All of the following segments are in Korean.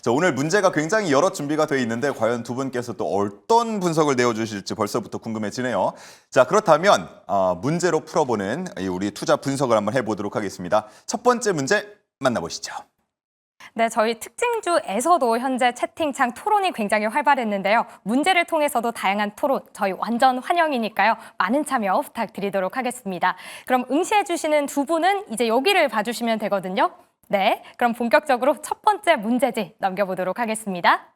자, 오늘 문제가 굉장히 여러 준비가 되어 있는데 과연 두 분께서 또 어떤 분석을 내어주실지 벌써부터 궁금해지네요. 자, 그렇다면 문제로 풀어보는 우리 투자 분석을 한번 해보도록 하겠습니다. 첫 번째 문제 만나보시죠. 네, 저희 특징주에서도 현재 채팅창 토론이 굉장히 활발했는데요. 문제를 통해서도 다양한 토론 저희 완전 환영이니까요. 많은 참여 부탁드리도록 하겠습니다. 그럼 응시해 주시는 두 분은 이제 여기를 봐주시면 되거든요. 네, 그럼 본격적으로 첫 번째 문제지 넘겨보도록 하겠습니다.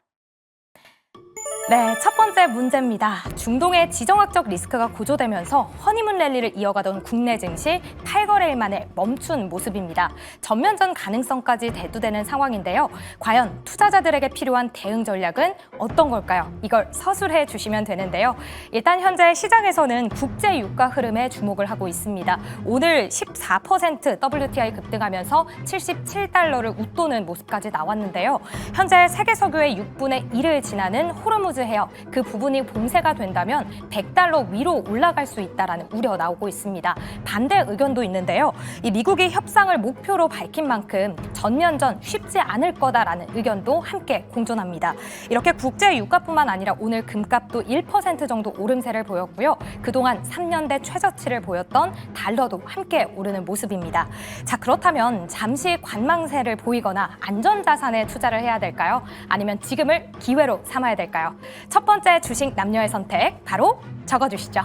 네, 첫 번째 문제입니다. 중동의 지정학적 리스크가 고조되면서 허니문 랠리를 이어가던 국내 증시 8거래일 만에 멈춘 모습입니다. 전면전 가능성까지 대두되는 상황인데요. 과연 투자자들에게 필요한 대응 전략은 어떤 걸까요? 이걸 서술해 주시면 되는데요. 일단 현재 시장에서는 국제 유가 흐름에 주목을 하고 있습니다. 오늘 14% WTI 급등하면서 77달러를 웃도는 모습까지 나왔는데요. 현재 세계 석유의 6분의 1을 지나는 호르무즈 해역, 그 부분이 봉쇄가 된다면 100달러 위로 올라갈 수 있다라는 우려 나오고 있습니다. 반대 의견도 있는데요. 이 미국이 협상을 목표로 밝힌 만큼 전면전 쉽지 않을 거다라는 의견도 함께 공존합니다. 이렇게 국제 유가뿐만 아니라 오늘 금값도 1% 정도 오름세를 보였고요. 그동안 3년대 최저치를 보였던 달러도 함께 오르는 모습입니다. 자, 그렇다면 잠시 관망세를 보이거나 안전자산에 투자를 해야 될까요? 아니면 지금을 기회로 삼아야 될까요? 첫 번째 주식 남녀의 선택 바로 적어주시죠.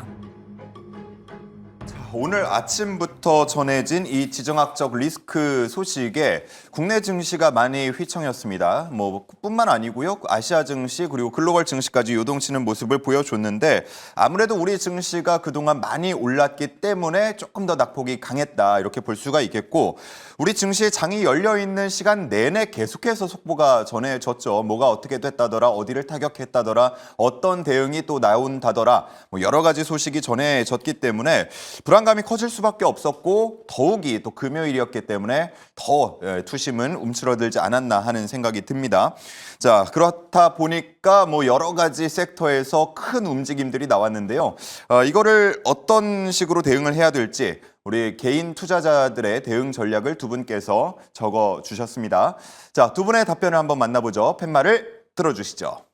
오늘 아침부터 전해진 이 지정학적 리스크 소식에 국내 증시가 많이 휘청였습니다. 뿐만 아니고요. 아시아 증시 그리고 글로벌 증시까지 요동치는 모습을 보여줬는데 아무래도 우리 증시가 그동안 많이 올랐기 때문에 조금 더 낙폭이 강했다 이렇게 볼 수가 있겠고 우리 증시의 장이 열려있는 시간 내내 계속해서 속보가 전해졌죠. 뭐가 어떻게 됐다더라, 어디를 타격했다더라, 어떤 대응이 또 나온다더라 여러 가지 소식이 전해졌기 때문에 불안감이 커질 수밖에 없었고 더욱이 또 금요일이었기 때문에 더 투심은 움츠러들지 않았나 하는 생각이 듭니다. 자, 그렇다 보니까 여러 가지 섹터에서 큰 움직임들이 나왔는데요. 이거를 어떤 식으로 대응을 해야 될지 우리 개인 투자자들의 대응 전략을 두 분께서 적어 주셨습니다. 자, 두 분의 답변을 한번 만나보죠. 팻말을 들어주시죠.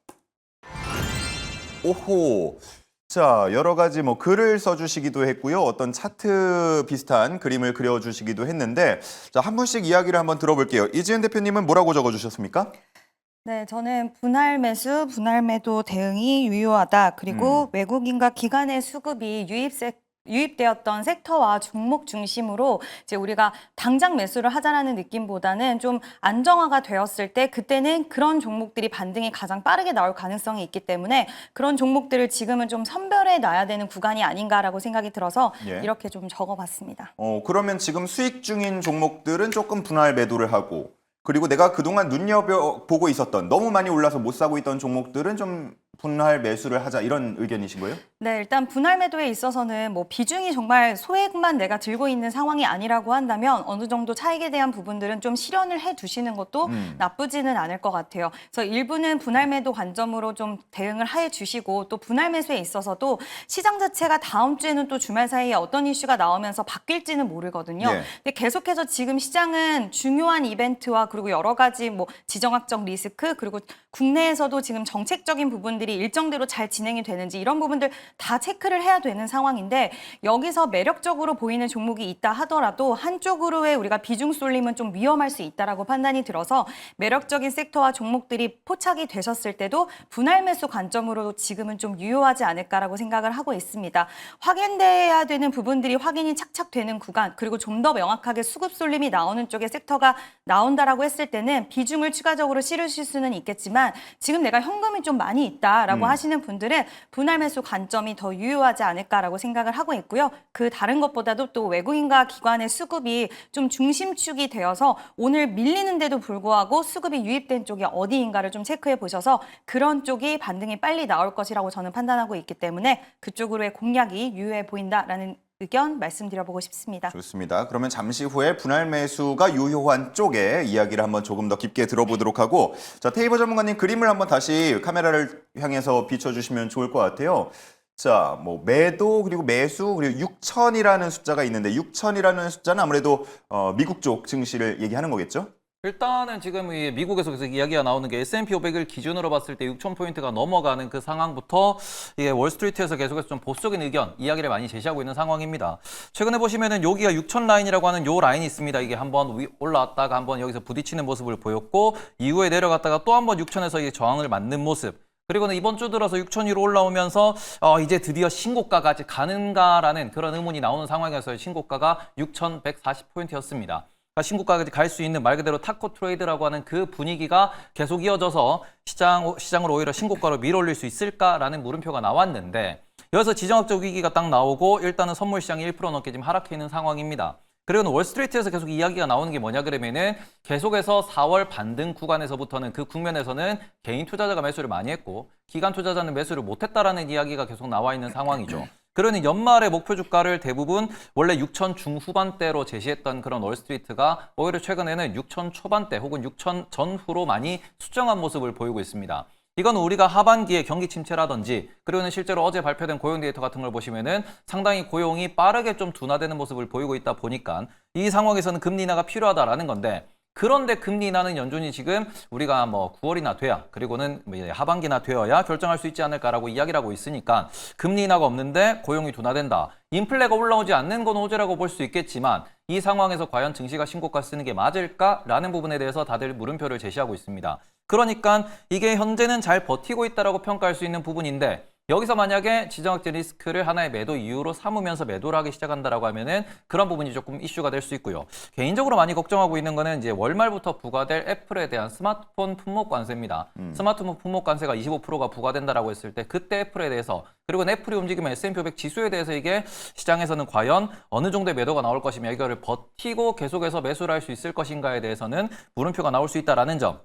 오호. 자, 여러 가지 글을 써주시기도 했고요. 어떤 차트 비슷한 그림을 그려주시기도 했는데 자, 한 분씩 이야기를 한번 들어볼게요. 이지은 대표님은 뭐라고 적어주셨습니까? 네, 저는 분할 매수, 분할 매도 대응이 유효하다. 그리고 외국인과 기관의 수급이 유입되었던 섹터와 종목 중심으로 이제 우리가 당장 매수를 하자라는 느낌보다는 좀 안정화가 되었을 때 그때는 그런 종목들이 반등이 가장 빠르게 나올 가능성이 있기 때문에 그런 종목들을 지금은 좀 선별해 놔야 되는 구간이 아닌가라고 생각이 들어서 이렇게 좀 적어봤습니다. 그러면 지금 수익 중인 종목들은 조금 분할 매도를 하고 그리고 내가 그동안 눈여겨보고 있었던 너무 많이 올라서 못 사고 있던 종목들은 좀 분할 매수를 하자 이런 의견이신 거예요? 네, 일단 분할 매도에 있어서는 비중이 정말 소액만 내가 들고 있는 상황이 아니라고 한다면 어느 정도 차익에 대한 부분들은 좀 실현을 해 두시는 것도 나쁘지는 않을 것 같아요. 그래서 일부는 분할 매도 관점으로 좀 대응을 해 주시고 또 분할 매수에 있어서도 시장 자체가 다음 주에는 또 주말 사이에 어떤 이슈가 나오면서 바뀔지는 모르거든요. 근데 계속해서 지금 시장은 중요한 이벤트와 그리고 여러 가지 지정학적 리스크 그리고 국내에서도 지금 정책적인 부분들이 일정대로 잘 진행이 되는지 이런 부분들 다 체크를 해야 되는 상황인데 여기서 매력적으로 보이는 종목이 있다 하더라도 한쪽으로의 우리가 비중 쏠림은 좀 위험할 수 있다라고 판단이 들어서 매력적인 섹터와 종목들이 포착이 되셨을 때도 분할 매수 관점으로 지금은 좀 유효하지 않을까라고 생각을 하고 있습니다. 확인돼야 되는 부분들이 확인이 착착되는 구간 그리고 좀 더 명확하게 수급 쏠림이 나오는 쪽의 섹터가 나온다라고 했을 때는 비중을 추가적으로 실으실 수는 있겠지만 지금 내가 현금이 좀 많이 있다라고 하시는 분들은 분할 매수 관점이 더 유효하지 않을까라고 생각을 하고 있고요. 그 다른 것보다도 또 외국인과 기관의 수급이 좀 중심축이 되어서 오늘 밀리는데도 불구하고 수급이 유입된 쪽이 어디인가를 좀 체크해 보셔서 그런 쪽이 반등이 빨리 나올 것이라고 저는 판단하고 있기 때문에 그쪽으로의 공략이 유효해 보인다라는 의견 말씀드려보고 싶습니다. 좋습니다. 그러면 잠시 후에 분할 매수가 유효한 쪽에 이야기를 한번 조금 더 깊게 들어보도록 하고 자, 테이버 전문가님 그림을 한번 다시 카메라를 향해서 비춰주시면 좋을 것 같아요. 자, 매도 그리고 매수 그리고 6천이라는 숫자가 있는데 6천이라는 숫자는 아무래도 미국 쪽 증시를 얘기하는 거겠죠? 일단은 지금 이 미국에서 계속 이야기가 나오는 게 S&P 500을 기준으로 봤을 때 6,000포인트가 넘어가는 그 상황부터 이게 월스트리트에서 계속해서 좀 보수적인 의견, 이야기를 많이 제시하고 있는 상황입니다. 최근에 보시면은 여기가 6,000 라인이라고 하는 요 라인이 있습니다. 이게 한번 올라왔다가 한번 여기서 부딪히는 모습을 보였고 이후에 내려갔다가 또 한번 6,000에서 이게 저항을 맞는 모습. 그리고는 이번 주 들어서 6,000 위로 올라오면서 이제 드디어 신고가가 가는가라는 그런 의문이 나오는 상황에서의 신고가가 6,140포인트였습니다. 신고가까지 갈 수 있는 말 그대로 타코 트레이드라고 하는 그 분위기가 계속 이어져서 시장을 오히려 신고가로 밀어올릴 수 있을까라는 물음표가 나왔는데 여기서 지정학적 위기가 딱 나오고 일단은 선물 시장이 1% 넘게 지금 하락해 있는 상황입니다. 그리고 월스트리트에서 계속 이야기가 나오는 게 뭐냐 그러면은 계속해서 4월 반등 구간에서부터는 그 국면에서는 개인 투자자가 매수를 많이 했고 기관 투자자는 매수를 못했다라는 이야기가 계속 나와 있는 상황이죠. 그러니 연말의 목표 주가를 대부분 원래 6,000 중후반대로 제시했던 그런 월스트리트가 오히려 최근에는 6,000 초반대 혹은 6,000 전후로 많이 수정한 모습을 보이고 있습니다. 이건 우리가 하반기에 경기 침체라든지 그리고는 실제로 어제 발표된 고용 데이터 같은 걸 보시면은 상당히 고용이 빠르게 좀 둔화되는 모습을 보이고 있다 보니까 이 상황에서는 금리 인하가 필요하다라는 건데 그런데 금리 인하는 연준이 지금 우리가 뭐 9월이나 돼야 그리고는 하반기나 되어야 결정할 수 있지 않을까라고 이야기를 하고 있으니까 금리 인하가 없는데 고용이 둔화된다. 인플레가 올라오지 않는 건 호재라고 볼 수 있겠지만 이 상황에서 과연 증시가 신고가 쓰는 게 맞을까라는 부분에 대해서 다들 물음표를 제시하고 있습니다. 그러니까 이게 현재는 잘 버티고 있다라고 평가할 수 있는 부분인데 여기서 만약에 지정학적 리스크를 하나의 매도 이유로 삼으면서 매도를 하기 시작한다라고 하면은 그런 부분이 조금 이슈가 될 수 있고요. 개인적으로 많이 걱정하고 있는 거는 이제 월말부터 부과될 애플에 대한 스마트폰 품목 관세입니다. 스마트폰 품목 관세가 25%가 부과된다라고 했을 때 그때 애플에 대해서 그리고 애플이 움직이면 S&P 500 지수에 대해서 이게 시장에서는 과연 어느 정도의 매도가 나올 것이며 이거를 버티고 계속해서 매수를 할 수 있을 것인가에 대해서는 물음표가 나올 수 있다라는 점.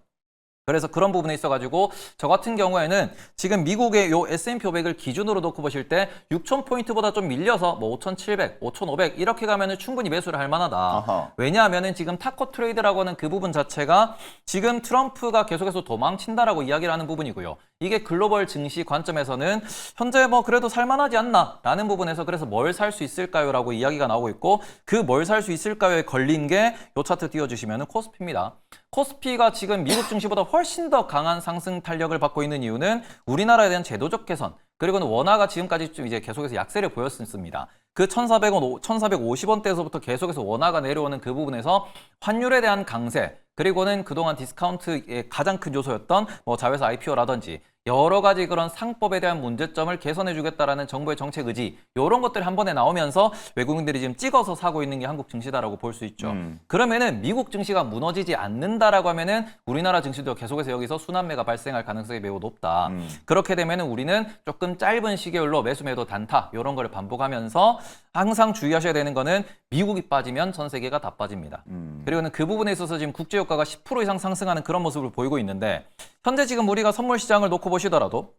그래서 그런 부분에 있어가지고 저 같은 경우에는 지금 미국의 요 S&P 500을 기준으로 놓고 보실 때 6,000포인트보다 좀 밀려서 뭐 5,700, 5,500 이렇게 가면은 충분히 매수를 할 만하다. 아하. 왜냐하면은 지금 타코 트레이드라고 하는 그 부분 자체가 지금 트럼프가 계속해서 도망친다라고 이야기를 하는 부분이고요. 이게 글로벌 증시 관점에서는 현재 뭐 그래도 살만하지 않나라는 부분에서 그래서 뭘 살 수 있을까요라고 이야기가 나오고 있고 그 뭘 살 수 있을까요에 걸린 게 요 차트 띄워주시면은 코스피입니다. 코스피가 지금 미국 증시보다 훨씬 더 강한 상승 탄력을 받고 있는 이유는 우리나라에 대한 제도적 개선 그리고는 원화가 지금까지 좀 이제 계속해서 약세를 보였습니다. 그 1,400원, 1,450원대에서부터 계속해서 원화가 내려오는 그 부분에서 환율에 대한 강세 그리고는 그동안 디스카운트의 가장 큰 요소였던 뭐 자회사 IPO라든지 여러 가지 그런 상법에 대한 문제점을 개선해 주겠다라는 정부의 정책 의지 이런 것들이 한 번에 나오면서 외국인들이 지금 찍어서 사고 있는 게 한국 증시다라고 볼 수 있죠. 그러면은 미국 증시가 무너지지 않는다라고 하면은 우리나라 증시도 계속해서 여기서 순환매가 발생할 가능성이 매우 높다. 그렇게 되면은 우리는 조금 짧은 시계열로 매수 매도 단타 이런 거를 반복하면서 항상 주의하셔야 되는 거는 미국이 빠지면 전 세계가 다 빠집니다. 그리고는 그 부분에 있어서 지금 국제유가가 10% 이상 상승하는 그런 모습을 보이고 있는데 현재 지금 우리가 선물 시장을 놓고 보시더라도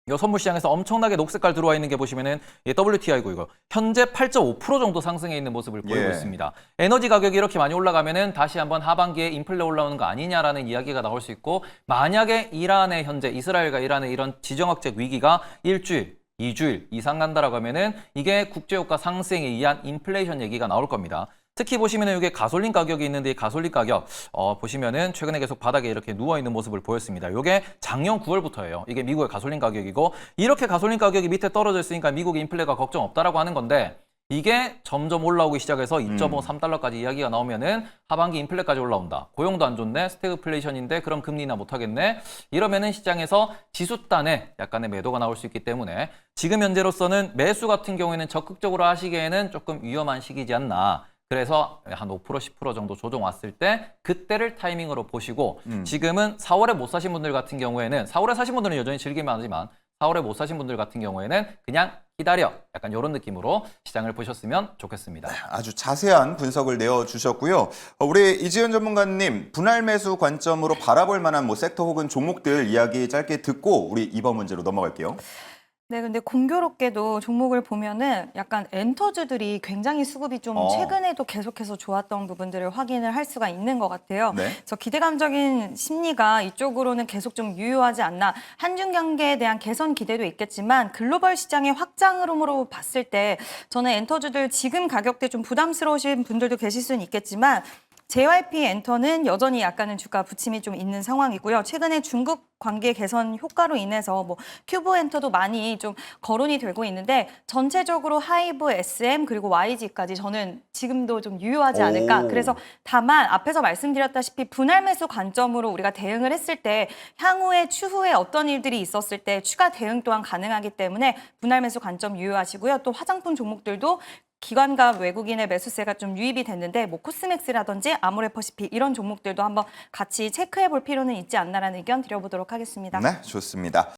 이 선물 시장에서 엄청나게 녹색깔 들어와 있는 게 보시면은 WTI고 이거 현재 8.5% 정도 상승해 있는 모습을 보이고 있습니다. 에너지 가격이 이렇게 많이 올라가면은 다시 한번 하반기에 인플레 올라오는 거 아니냐라는 이야기가 나올 수 있고 만약에 이란의 현재 이스라엘과 이란의 이런 지정학적 위기가 일주일 2주일 이상 간다라고 하면은 이게 국제유가 상승에 의한 인플레이션 얘기가 나올 겁니다. 특히 보시면은 이게 가솔린 가격이 있는데 이 가솔린 가격 보시면은 최근에 계속 바닥에 이렇게 누워 있는 모습을 보였습니다. 이게 작년 9월부터예요. 이게 미국의 가솔린 가격이고 이렇게 가솔린 가격이 밑에 떨어져 있으니까 미국의 인플레가 걱정 없다라고 하는 건데 이게 점점 올라오기 시작해서 2.5, 3달러까지 이야기가 나오면은 하반기 인플레까지 올라온다. 고용도 안 좋네. 스태그플레이션인데 그럼 금리나 못 하겠네. 이러면은 시장에서 지수단에 약간의 매도가 나올 수 있기 때문에 지금 현재로서는 매수 같은 경우에는 적극적으로 하시기에는 조금 위험한 시기지 않나. 그래서 한 5%, 10% 정도 조정 왔을 때 그때를 타이밍으로 보시고 지금은 4월에 못 사신 분들 같은 경우에는 4월에 사신 분들은 여전히 즐기면 하지만 4월에 못 사신 분들 같은 경우에는 그냥 기다려 약간 이런 느낌으로 시장을 보셨으면 좋겠습니다. 아주 자세한 분석을 내어주셨고요. 우리 이지은 전문가님 분할 매수 관점으로 바라볼 만한 뭐 섹터 혹은 종목들 이야기 짧게 듣고 우리 이번 문제로 넘어갈게요. 네, 근데 공교롭게도 종목을 보면은 약간 엔터주들이 굉장히 수급이 좀 최근에도 계속해서 좋았던 부분들을 확인을 할 수가 있는 것 같아요. 네. 그래서 기대감적인 심리가 이쪽으로는 계속 좀 유효하지 않나. 한중 경제에 대한 개선 기대도 있겠지만 글로벌 시장의 확장으로 봤을 때 저는 엔터주들 지금 가격대 좀 부담스러우신 분들도 계실 수는 있겠지만 JYP 엔터는 여전히 약간은 주가 부침이 좀 있는 상황이고요. 최근에 중국 관계 개선 효과로 인해서 뭐 큐브 엔터도 많이 좀 거론이 되고 있는데 전체적으로 하이브, SM 그리고 YG까지 저는 지금도 좀 유효하지 않을까. 오. 그래서 다만 앞에서 말씀드렸다시피 분할 매수 관점으로 우리가 대응을 했을 때 향후에 추후에 어떤 일들이 있었을 때 추가 대응 또한 가능하기 때문에 분할 매수 관점 유효하시고요. 또 화장품 종목들도 기관과 외국인의 매수세가 좀 유입이 됐는데 뭐 코스맥스라든지 아모레퍼시픽 이런 종목들도 한번 같이 체크해 볼 필요는 있지 않나라는 의견 드려보도록 하겠습니다. 네, 좋습니다.